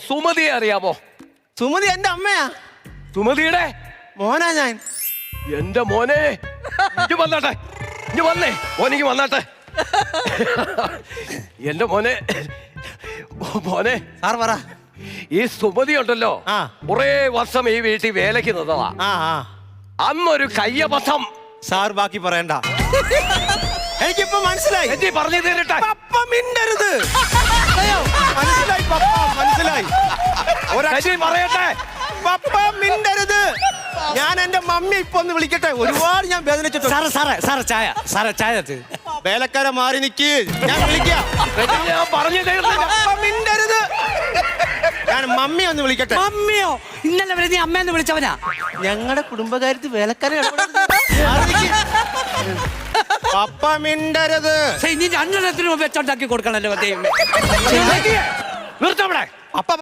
സുമതിയെ അറിയാമോ? സുമതി എന്റെ അമ്മയാ. സുമതിയുടെ മോനാ ഞാൻ. എന്റെ മോനെ ഇഞ്ഞു വന്നാട്ടെ, ഇഞ്ഞു വന്നേ മോനിക്ക് വന്നാട്ടെ. എന്റെ മോനെ മോനെ സാർ പറ. ഈ സുമതി ഉണ്ടല്ലോ, ആ. കുറെ വർഷം ഈ വീട്ടിൽ വേലയ്ക്ക് നിന്നതാ. അന്നൊരു കയ്യബദ്ധം. സാർ ബാക്കി പറയണ്ട, എനിക്കിപ്പോ മനസ്സിലായി. എന്നെ പറഞ്ഞു തരട്ടെ. പപ്പ മിണ്ടരുത്. മനസ്സിലായി പപ്പ, മനസ്സിലായി. പറയട്ടെ, പപ്പ മിണ്ടരുത്. ഞാൻ എന്റെ മമ്മി ഇപ്പൊ ഒന്ന് വിളിക്കട്ടെ. ഒരുപാട് ഞാൻ വേദനിച്ചിട്ടുണ്ട്. ചായ വേലക്കാരെ മാറി നിക്ക്, ഞാൻ വിളിക്കാം. ഞാൻ പറഞ്ഞു പപ്പ മിണ്ടരുത്. ഞാൻ മമ്മി ഒന്ന് വിളിക്കട്ടെ. മമ്മിയോ? ഇന്നലെ വരെ നീ അമ്മയെന്ന് വിളിച്ചവനാ. ഞങ്ങളുടെ കുടുംബകാര്യത്തിൽ വേലക്കാരെ പപ്പ മിണ്ടരുത്. നീ രണ്ടെണ്ണത്തിനും വെച്ചുണ്ടാക്കി കൊടുക്കണല്ലോ. നിർത്തവിടെ. അപ്പ